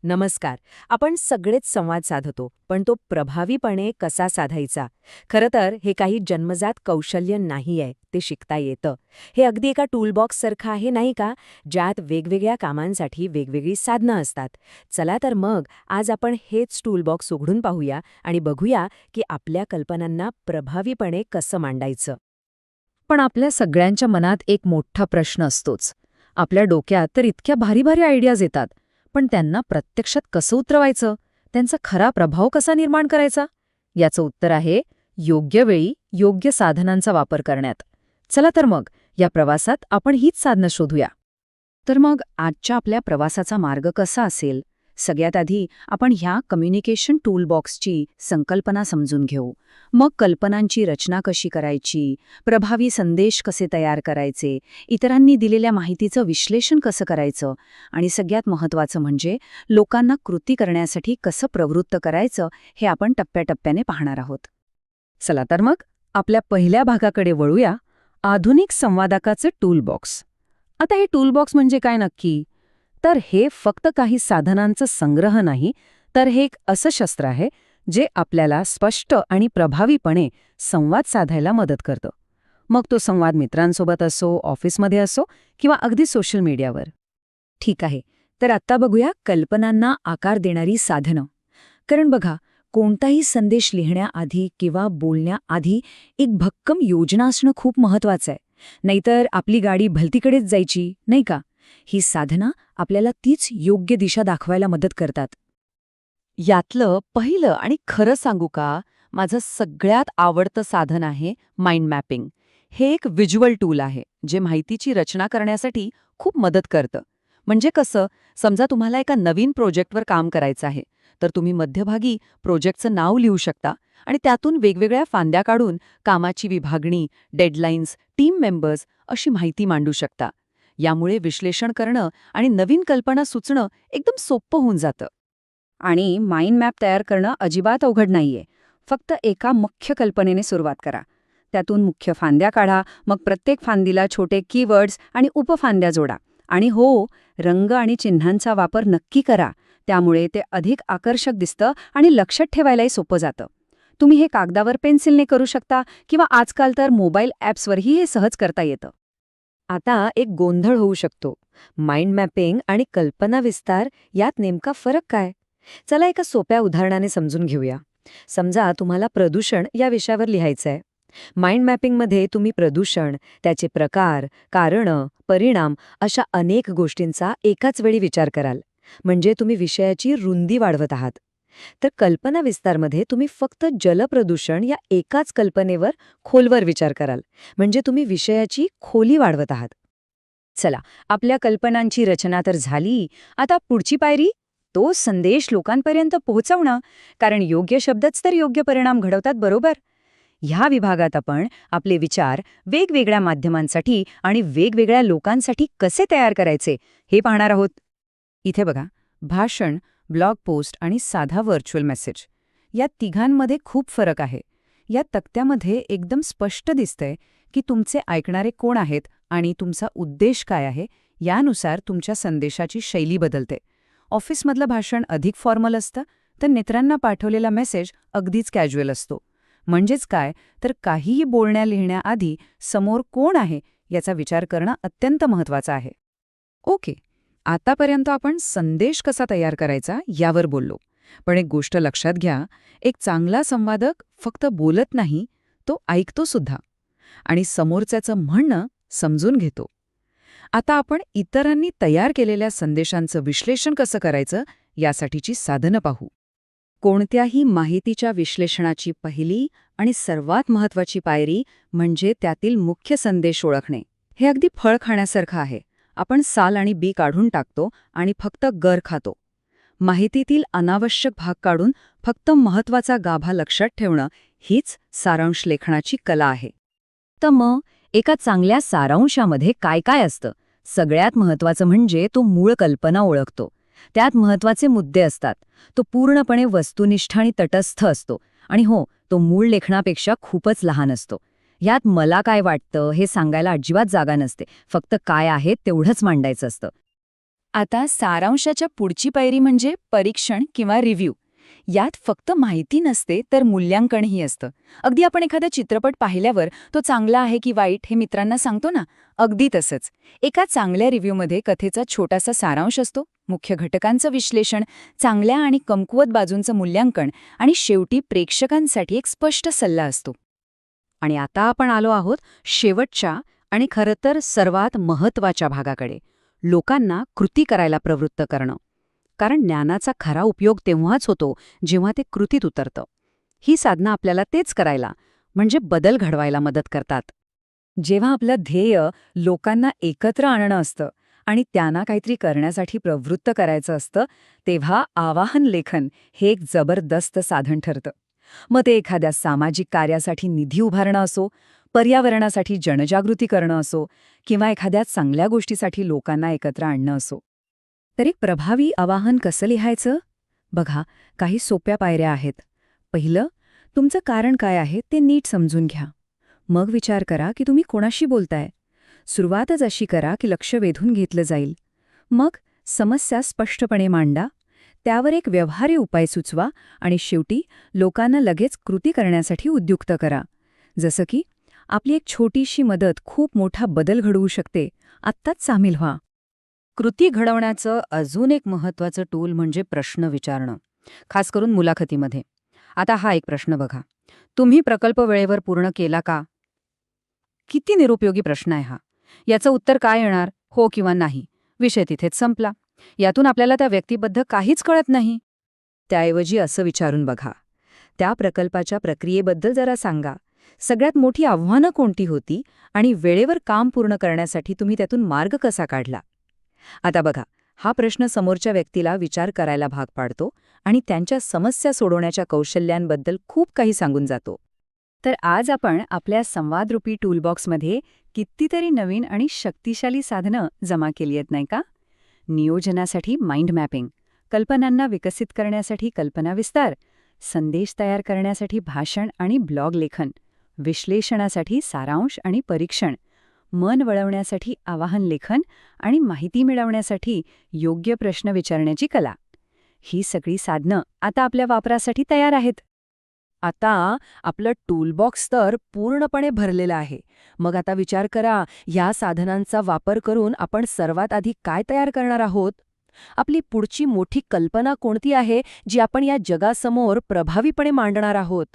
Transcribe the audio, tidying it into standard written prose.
नमस्कार. आपण सगळेच संवाद साधतो, पण तो प्रभावीपणे कसा साधायचा? खरं तर हे काही जन्मजात कौशल्य नाही आहे, ते शिकता येतं. हे अगदी एका टूलबॉक्ससारखं आहे नाही का, ज्यात वेगवेगळ्या कामांसाठी वेगवेगळी साधनं असतात. चला तर मग आज आपण हेच टूलबॉक्स उघडून पाहूया आणि बघूया की आपल्या कल्पनांना प्रभावीपणे कसं मांडायचं. पण आपल्या सगळ्यांच्या मनात एक मोठा प्रश्न असतोच. आपल्या डोक्यात तर इतक्या भारी भारी आयडियाज येतात, पण त्यांना प्रत्यक्षात कसं उतरवायचं, त्यांचा खरा प्रभाव कसा निर्माण करायचा? याचं उत्तर आहे योग्य वेळी योग्य साधनांचा वापर करण्यात. चला तर मग या प्रवासात आपण हीच साधनं शोधूया. तर मग आजच्या आपल्या प्रवासाचा मार्ग कसा असेल? सगळ्यात आधी आपण ह्या कम्युनिकेशन टूलबॉक्सची संकल्पना समजून घेऊ. मग कल्पनांची रचना कशी करायची, प्रभावी संदेश कसे तयार करायचे, इतरांनी दिलेल्या माहितीचं विश्लेषण कसं करायचं आणि सगळ्यात महत्त्वाचं म्हणजे लोकांना कृती करण्यासाठी कसं प्रवृत्त करायचं हे आपण टप्प्याटप्प्याने पाहणार आहोत. चला तर मग आपल्या पहिल्या भागाकडे वळूया, आधुनिक संवादकाचं टूलबॉक्स. आता हे टूलबॉक्स म्हणजे काय नक्की? तर हे फक्त काही साधनांचं संग्रह नाही, तर हे एक असं शस्त्र आहे जे आपल्याला स्पष्ट आणि प्रभावीपणे संवाद साधायला मदत करतं. मग तो संवाद मित्रांसोबत असो, ऑफिसमध्ये असो किंवा अगदी सोशल मीडियावर. ठीक आहे, तर आत्ता बघूया कल्पनांना आकार देणारी साधनं. कारण बघा, कोणताही संदेश लिहिण्याआधी किंवा बोलण्याआधी एक भक्कम योजना असणं खूप महत्वाचं आहे. नाहीतर आपली गाडी भलतीकडेच जायची, नाही का? ही साधनं आपल्याला तीच योग्य दिशा दाखवायला मदत करतात. यातलं पहिलं आणि खरं सांगू का, माझं सगळ्यात आवडतं साधन आहे माइंड मॅपिंग. हे एक व्हिज्युअल टूल आहे, जे माहितीची रचना करण्यासाठी खूप मदत करतं. म्हणजे कसं, समजा तुम्हाला एका नवीन प्रोजेक्टवर काम करायचं आहे, तर तुम्ही मध्यभागी प्रोजेक्टचं नाव लिहू शकता आणि त्यातून वेगवेगळ्या फांद्या काढून कामाची विभागणी, डेडलाईन्स, टीम मेंबर्स अशी माहिती मांडू शकता. यामुळे विश्लेषण करणं आणि नवीन कल्पना सुचणं एकदम सोपं होऊन जातं. आणि माइंड मॅप तयार करणं अजिबात अवघड नाहीये. फक्त एका मुख्य कल्पनेने सुरुवात करा. त्यातून मुख्य फांद्या काढा, मग प्रत्येक फांदीला छोटे कीवर्ड्स आणि उपफांद्या जोडा. आणि हो, रंग आणि चिन्हांचा वापर नक्की करा. त्यामुळे ते अधिक आकर्षक दिसतं आणि लक्षात ठेवायलाही सोपं जातं. तुम्ही हे कागदावर पेन्सिलने करू शकता किंवा आजकाल तर मोबाईल ॲप्सवरही हे सहज करता येतं. आता एक गोंधळ होऊ शकतो. माइंड मॅपिंग आणि कल्पना विस्तार यात नेमका फरक काय? चला एका सोप्या उदाहरणाने समजून घेऊया. समजा तुम्हाला प्रदूषण या विषयावर लिहायचं आहे. माइंड मॅपिंगमध्ये तुम्ही प्रदूषण, त्याचे प्रकार, कारणं, परिणाम अशा अनेक गोष्टींचा एकाच वेळी विचार कराल. म्हणजे तुम्ही विषयाची रुंदी वाढवत आहात. तर कल्पना विस्तारमध्ये तुम्ही फक्त जलप्रदूषण या एकाच कल्पनेवर खोलवर विचार कराल. म्हणजे तुम्ही विषयाची खोली वाढवत आहात. चला, आपल्या कल्पनांची रचना तर झाली. आता पुढची पायरी, तो संदेश लोकांपर्यंत पोहोचवणं. कारण योग्य शब्दच तर योग्य परिणाम घडवतात, बरोबर? ह्या विभागात आपण आपले विचार वेगवेगळ्या माध्यमांसाठी आणि वेगवेगळ्या लोकांसाठी कसे तयार करायचे हे पाहणार आहोत. इथे बघा, भाषण, ब्लॉग पोस्ट आणि साधा व्हर्च्युअल मेसेज या तिघांमध्ये खूप फरक आहे. या तक्त्यामध्ये एकदम स्पष्ट दिसतंय की तुमचे ऐकणारे कोण आहेत आणि तुमचा उद्देश काय आहे. यानुसार तुमच्या संदेशाची शैली बदलते. ऑफिसमधलं भाषण अधिक फॉर्मल असतं, तर मित्रांना पाठवलेला मेसेज अगदीच कॅज्युअल असतो. म्हणजेच काय, तर काहीही लिहिण्याआधी समोर कोण आहे याचा विचार करणं अत्यंत महत्त्वाचं आहे. ओके, आतापर्यंत आपण संदेश कसा तयार करायचा यावर बोललो. पण एक गोष्ट लक्षात घ्या, एक चांगला संवादक फक्त बोलत नाही, तो ऐकतो सुद्धा आणि समोरच्याचं म्हणणं समजून घेतो. आता आपण इतरांनी तयार केलेल्या संदेशांचं विश्लेषण कसं करायचं यासाठीची साधनं पाहू. कोणत्याही माहितीच्या विश्लेषणाची पहिली आणि सर्वात महत्त्वाची पायरी म्हणजे त्यातील मुख्य संदेश ओळखणे. हे अगदी फळ खाण्यासारखं आहे. आपण साल आणि बी काढून टाकतो आणि फक्त गर खातो. माहितीतील अनावश्यक भाग काढून फक्त महत्त्वाचा गाभा लक्षात ठेवणं हीच सारांश लेखनाची कला आहे. तर मग एका चांगल्या सारांशामध्ये काय काय असतं? सगळ्यात महत्त्वाचं म्हणजे तो मूळ कल्पना ओळखतो. त्यात महत्त्वाचे मुद्दे असतात. तो पूर्णपणे वस्तुनिष्ठ आणि तटस्थ असतो. आणि हो, तो मूळ लेखनापेक्षा खूपच लहान असतो. यात मला काय वाटतं हे सांगायला अजिबात जागा नसते. फक्त काय आहे तेवढंच मांडायचं असतं. आता सारांशाच्या पुढची पायरी म्हणजे परीक्षण किंवा रिव्ह्यू. यात फक्त माहिती नसते तर मूल्यांकनही असतं. अगदी आपण एखादा चित्रपट पाहिल्यावर तो चांगला आहे की वाईट हे मित्रांना सांगतो ना, अगदी तसंच. एका चांगल्या रिव्ह्यूमध्ये कथेचा छोटासा सारांश असतो, मुख्य घटकांचं विश्लेषण, चांगल्या आणि कमकुवत बाजूंचं मूल्यांकन आणि शेवटी प्रेक्षकांसाठी एक स्पष्ट सल्ला असतो. आणि आता आपण आलो आहोत शेवटच्या आणि खरं तर सर्वात महत्त्वाच्या भागाकडे, लोकांना कृती करायला प्रवृत्त करणं. कारण ज्ञानाचा खरा उपयोग तेव्हाच होतो जेव्हा ते कृतीत उतरतं. ही साधनं आपल्याला तेच करायला, म्हणजे बदल घडवायला मदत करतात. जेव्हा आपलं ध्येय लोकांना एकत्र आणणं असतं आणि त्यांना काहीतरी करण्यासाठी प्रवृत्त करायचं असतं, तेव्हा आवाहन लेखन हे एक जबरदस्त साधन ठरतं. मग ते एखाद्या सामाजिक कार्यासाठी निधी उभारणं असो, पर्यावरणासाठी जनजागृती करणं असो, किंवा एखाद्या चांगल्या गोष्टीसाठी लोकांना एकत्र आणणं असो. तर एक प्रभावी आवाहन कसं लिहायचं? बघा, काही सोप्या पायऱ्या आहेत. पहिलं, तुमचं कारण काय आहे ते नीट समजून घ्या. मग विचार करा की तुम्ही कोणाशी बोलताय. सुरुवातच अशी करा की लक्ष वेधून घेतलं जाईल. मग समस्या स्पष्टपणे मांडा, त्यावर एक व्यवहार्य उपाय सुचवा आणि शेवटी लोकांना लगेच कृती करण्यासाठी उद्युक्त करा. जसं की, आपली एक छोटीशी मदत खूप मोठा बदल घडवू शकते, आत्ताच सामील व्हा. कृती घडवण्याचं अजून एक महत्त्वाचं टूल म्हणजे प्रश्न विचारणं, खास करून मुलाखतीमध्ये. आता हा एक प्रश्न बघा, तुम्ही प्रकल्प वेळेवर पूर्ण केला का? किती निरुपयोगी प्रश्न आहे हा. याचं उत्तर काय येणार? हो किंवा नाही. विषय तिथेच संपला. यातून आपल्याला त्या व्यक्तीबद्दल काहीच कळत नाही. त्याऐवजी असं विचारून बघा, त्या प्रकल्पाच्या प्रक्रियेबद्दल जरा सांगा. सगळ्यात मोठी आव्हानं कोणती होती आणि वेळेवर काम पूर्ण करण्यासाठी तुम्ही त्यातून मार्ग कसा काढला? आता बघा, हा प्रश्न समोरच्या व्यक्तीला विचार करायला भाग पाडतो आणि त्यांच्या समस्या सोडवण्याच्या कौशल्यांबद्दल खूप काही सांगून जातो. तर आज आपण आपल्या संवादरूपी टूलबॉक्समध्ये कितीतरी नवीन आणि शक्तिशाली साधनं जमा केली आहेत, नाही का? नियोजनासाठी माइंड मॅपिंग, कल्पनांना विकसित करण्यासाठी कल्पना विस्तार, संदेश तयार करण्यासाठी भाषण आणि ब्लॉग लेखन, विश्लेषणासाठी सारांश आणि परीक्षण, मन वळवण्यासाठी आवाहन लेखन आणि माहिती मिळवण्यासाठी योग्य प्रश्न विचारण्याची कला. ही सगळी साधनं आता आपल्या वापरासाठी तयार आहेत. आता आपलं टूलबॉक्स तर पूर्णपणे भरलेलं आहे. मग आता विचार करा, या साधनांचा वापर करून आपण सर्वात आधी काय तयार करणार आहोत? आपली पुढची मोठी कल्पना कोणती आहे जी आपण या जगासमोर प्रभावीपणे मांडणार आहोत?